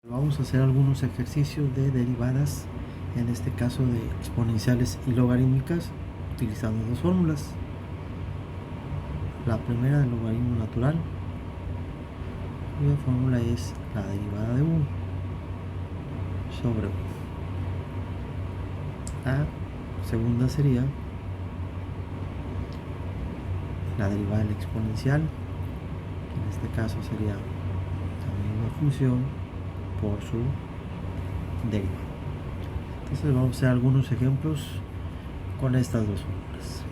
Vamos a hacer algunos ejercicios de derivadas, en este caso de exponenciales y logarítmicas, utilizando dos fórmulas. La primera del logaritmo natural, y la fórmula es la derivada de u sobre u. La segunda sería la derivada del exponencial, que en este caso sería la misma función por su derivada. Entonces vamos a hacer algunos ejemplos con estas dos fórmulas.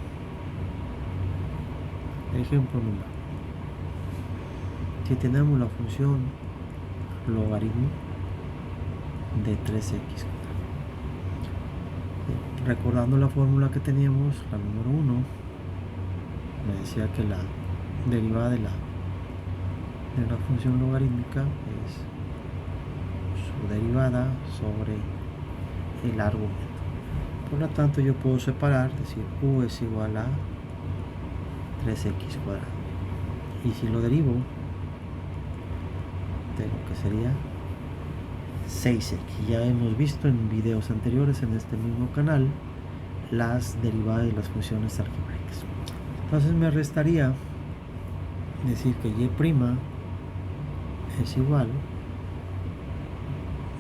Ejemplo número 1. Si tenemos la función logaritmo de 3x, recordando la fórmula que teníamos, la número 1, me decía que la derivada de la función logarítmica es su derivada sobre el argumento. Por lo tanto, yo puedo separar, decir u es igual a 3x cuadrado. Y si lo derivo, tengo que sería 6x. Ya hemos visto en videos anteriores en este mismo canal las derivadas de las funciones algebraicas. Entonces me restaría decir que y' es igual,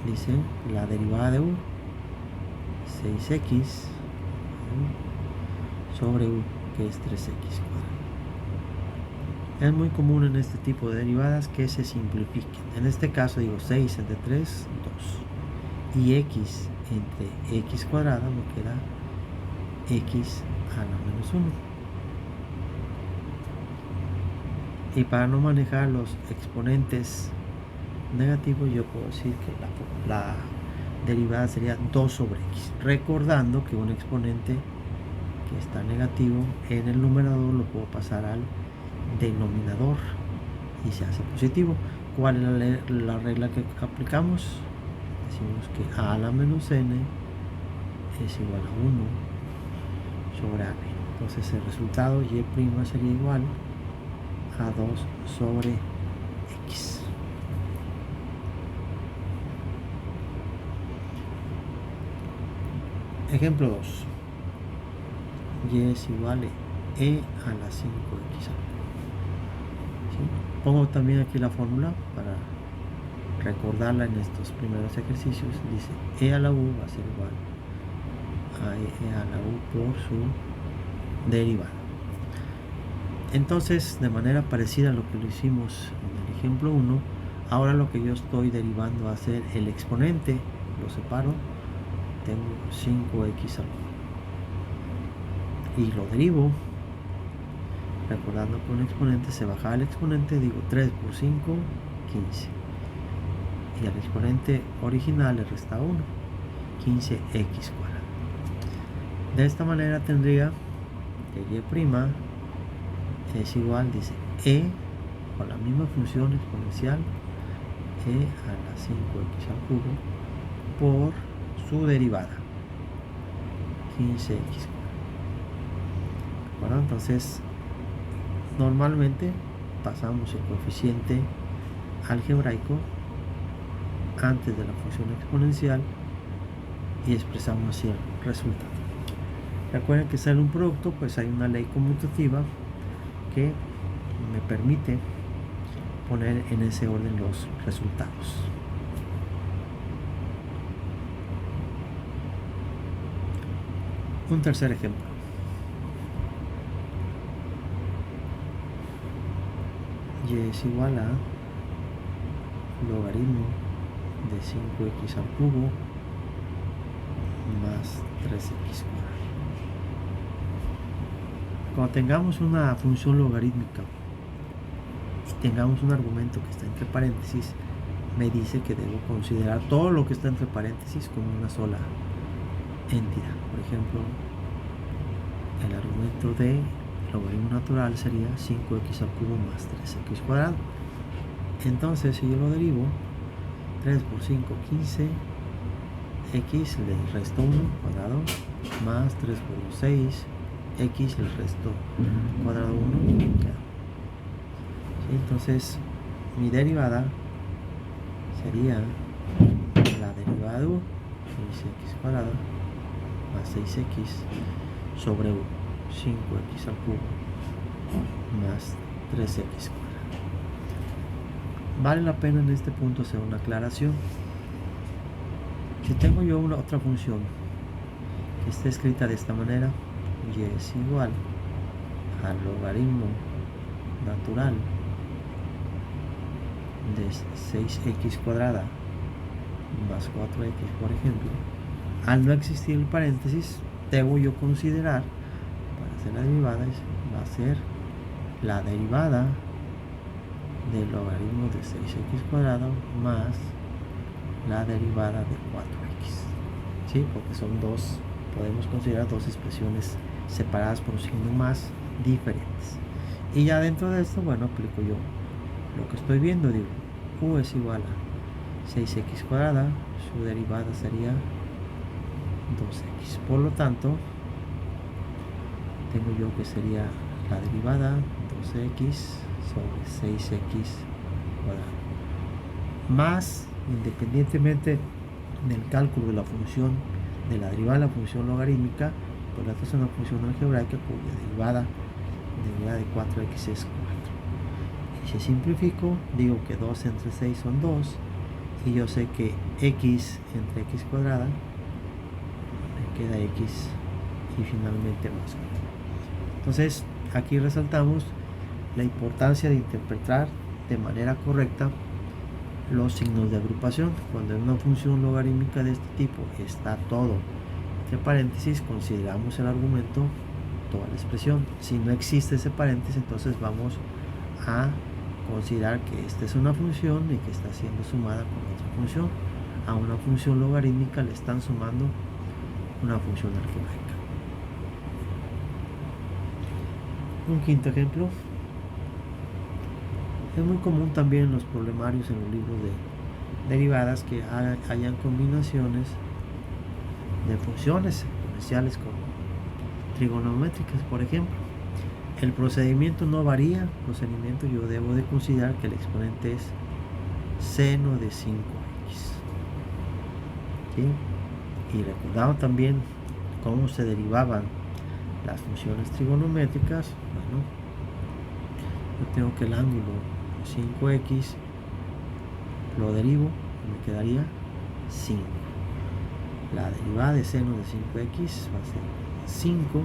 dice, la derivada de u, 6x sobre u, que es 3x cuadrado. Es muy común en este tipo de derivadas que se simplifiquen. En este caso digo 6 entre 3, 2. Y x entre x cuadrada me queda x a la menos 1. Y para no manejar los exponentes negativos, yo puedo decir que la derivada sería 2 sobre x. Recordando que un exponente que está negativo en el numerador lo puedo pasar al denominador y se hace positivo. ¿Cuál es la regla que aplicamos? Decimos que a la menos n es igual a 1 sobre a. Entonces el resultado y' sería igual a 2 sobre x. Ejemplo 2. Y es igual a e a la 5x. ¿Sí? Pongo también aquí la fórmula para recordarla en estos primeros ejercicios. Dice e a la u va a ser igual a e a la u por su derivada. Entonces, de manera parecida a lo que lo hicimos en el ejemplo 1, ahora lo que yo estoy derivando va a ser el exponente. Lo separo, tengo 5x al cubo. Y lo derivo, recordando que un exponente se baja al exponente, digo 3 por 5, 15. Y al exponente original le resta 1, 15x cuadrado. De esta manera tendría que y' es igual, dice, e con la misma función exponencial, e a la 5x al cubo por su derivada, 15x cuadrado. Bueno, entonces normalmente pasamos el coeficiente algebraico antes de la función exponencial y expresamos así el resultado. Recuerden que sale un producto, pues hay una ley conmutativa que me permite poner en ese orden los resultados. Un tercer ejemplo. Y es igual a logaritmo de 5x al cubo más 3x cuadrado. Cuando tengamos una función logarítmica y tengamos un argumento que está entre paréntesis, me dice que debo considerar todo lo que está entre paréntesis como una sola entidad. Por ejemplo, el argumento de logaritmo natural sería 5x al cubo más 3x cuadrado. Entonces, si yo lo derivo, 3 por 5, 15, x le resto 1 cuadrado, más 3 por 2, 6, x el resto cuadrado 1. ¿Sí? Entonces mi derivada sería la derivada de u, 6x cuadrado más 6x sobre u, 5x al cubo más 3x cuadrado. Vale la pena en este punto hacer una aclaración. Si tengo yo otra función que esté escrita de esta manera, y es igual al logaritmo natural de 6x cuadrada más 4x, por ejemplo, al no existir el paréntesis, debo yo considerar, para hacer la derivada, va a ser la derivada del logaritmo de 6x cuadrado más la derivada de 4x, ¿sí? Porque son dos, podemos considerar dos expresiones separadas por un signo más diferentes. Y ya dentro de esto, bueno, aplico yo lo que estoy viendo, digo, u es igual a 6x cuadrada, su derivada sería 2x. Por lo tanto, tengo yo que sería la derivada 2x sobre 6x cuadrado. Más, independientemente del cálculo de la función, de la derivada de la función logarítmica, por la otra es una función algebraica cuya derivada de 4x es 4. Y si simplifico, digo que 2 entre 6 son 2, y yo sé que x entre x cuadrada me queda x y finalmente más 4. Entonces aquí resaltamos la importancia de interpretar de manera correcta los signos de agrupación. Cuando en una función logarítmica de este tipo está todo entre paréntesis, consideramos el argumento toda la expresión. Si no existe ese paréntesis, entonces vamos a considerar que esta es una función y que está siendo sumada con otra función. A una función logarítmica le están sumando una función algebraica. Un quinto ejemplo. Es muy común también en los problemarios, en los libros de derivadas, que hayan combinaciones de funciones exponenciales con trigonométricas, por ejemplo. El procedimiento no varía. El procedimiento, yo debo de considerar que el exponente es seno de 5x, ¿sí? Y recordado también cómo se derivaban las funciones trigonométricas. Bueno, yo tengo que el ángulo 5x lo derivo y me quedaría 5. La derivada de seno de 5x va a ser 5.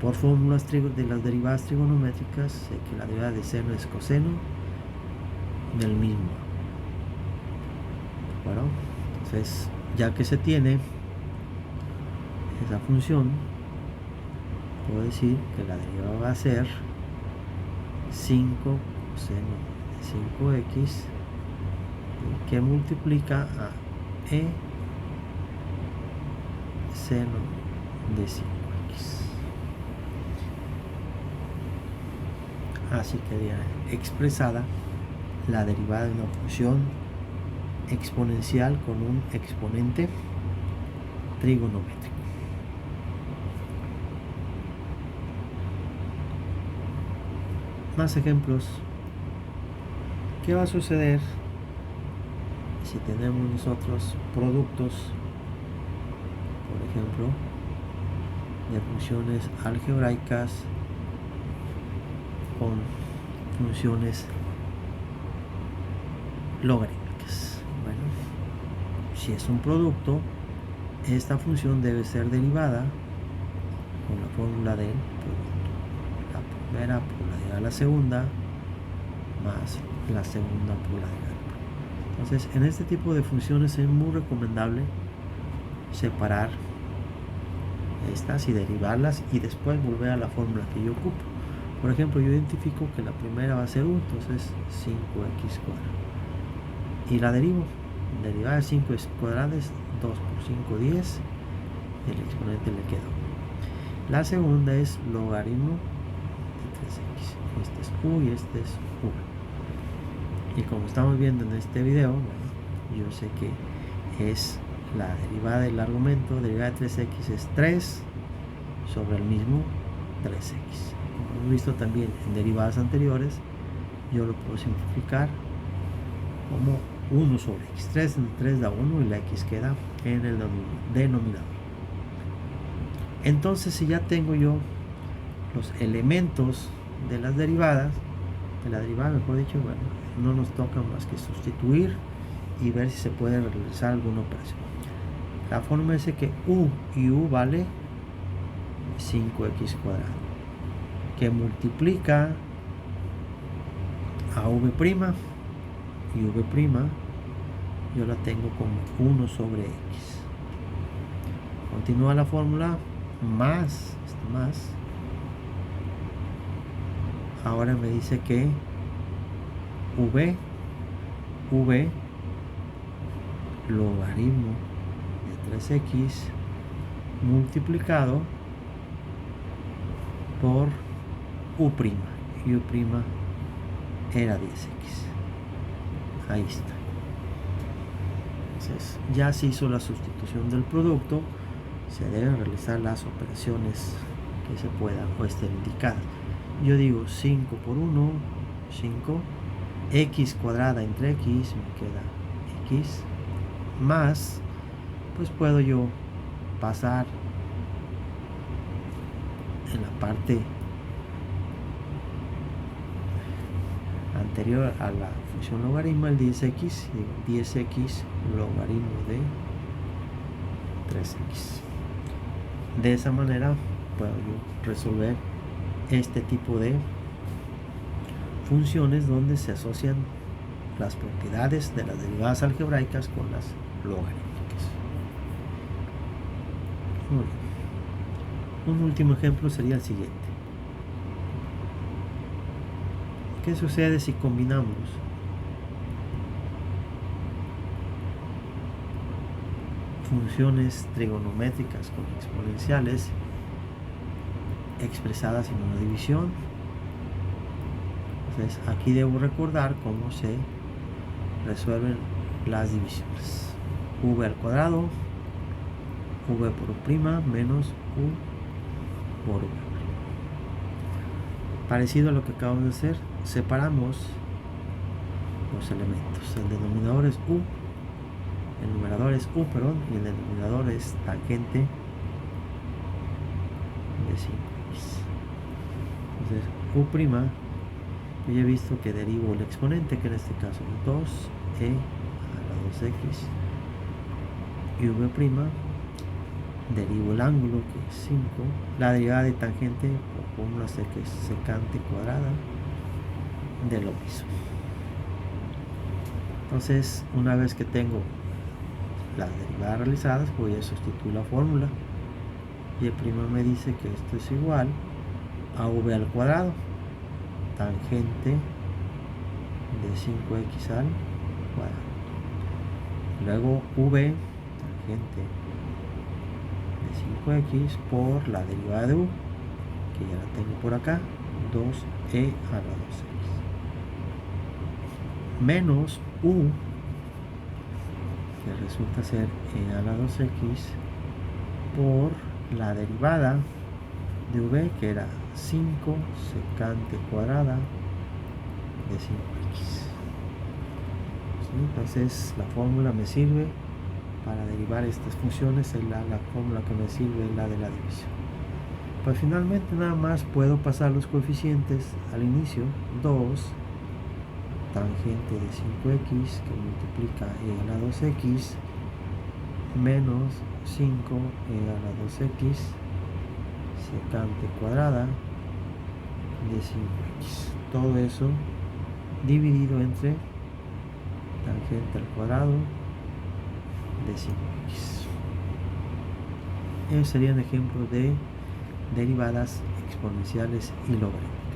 Por fórmulas de las derivadas trigonométricas, sé que la derivada de seno es coseno del mismo. Bueno, entonces, ya que se tiene esa función, puedo decir que la derivada va a ser 5 coseno de 5x, que multiplica a e seno de 5x. Así quedaría expresada la derivada de una función exponencial con un exponente trigonométrico. Más ejemplos. ¿Qué va a suceder si tenemos nosotros productos, por ejemplo, de funciones algebraicas con funciones logarítmicas? Bueno, si es un producto, esta función debe ser derivada con la fórmula del producto. La primera por la derivada de la segunda más la segunda por la derivada. Entonces, en este tipo de funciones es muy recomendable separar estas y derivarlas y después volver a la fórmula que yo ocupo. Por ejemplo, yo identifico que la primera va a ser 1, entonces 5x cuadrado. Y la derivo. Derivada de 5x cuadrado es 2 por 5, 10. El exponente le queda 1. La segunda es logaritmo de 3x. Este es u y este es 1. Y como estamos viendo en este video, bueno, yo sé que es la derivada del argumento, derivada de 3x es 3 sobre el mismo 3x. Como hemos visto también en derivadas anteriores, yo lo puedo simplificar como 1 sobre x. 3 entre 3 da 1 y la x queda en el denominador. Entonces, si ya tengo yo los elementos de las derivadas, de la derivada, mejor dicho, bueno, no nos toca más que sustituir y ver si se puede realizar alguna operación. La fórmula dice que u y u vale 5x cuadrado, que multiplica a v' y v' yo la tengo como 1 sobre x. Continúa la fórmula más, ahora me dice que v logaritmo de 3x multiplicado por u', y u' era 10x. Ahí está. Entonces, ya se hizo la sustitución del producto, se deben realizar las operaciones que se puedan o estén indicadas. Yo digo 5 por 1, 5, x cuadrada entre x, me queda x, más, pues puedo yo pasar en la parte anterior a la función logaritmo el 10x, y 10x logaritmo de 3x. De esa manera puedo yo resolver este tipo de funciones donde se asocian las propiedades de las derivadas algebraicas con las logarítmicas. Muy bien. Un último ejemplo sería el siguiente. ¿Qué sucede si combinamos funciones trigonométricas con exponenciales expresadas en una división? Entonces, aquí debo recordar cómo se resuelven las divisiones. V al cuadrado, v por u' menos u por v'. Parecido a lo que acabamos de hacer, separamos los elementos. El denominador es u, el numerador es u, perdón, y el denominador es tangente de 5x. Entonces, u', yo ya he visto que derivo el exponente, que en este caso es 2e a la 2x, y v', derivo el ángulo, que es 5, la derivada de tangente por fórmula sé que es secante cuadrada de lo mismo. Entonces, una vez que tengo las derivadas realizadas, voy a sustituir la fórmula. Y me dice que esto es igual a v al cuadrado, tangente de 5x al cuadrado. Luego v, tangente de 5x por la derivada de u, que ya la tengo por acá, 2e a la 2x. Menos u, que resulta ser e a la 2x, por la derivada de v, que era 5 secante cuadrada de 5x. Entonces la fórmula me sirve para derivar estas funciones, la fórmula que me sirve es la de la división. Pues finalmente nada más puedo pasar los coeficientes al inicio, 2 tangente de 5x que multiplica e a la 2x menos 5e a la 2x secante cuadrada de 5x. Todo eso dividido entre tangente al cuadrado de 5x. Esos serían ejemplos de derivadas exponenciales y logarítmicas.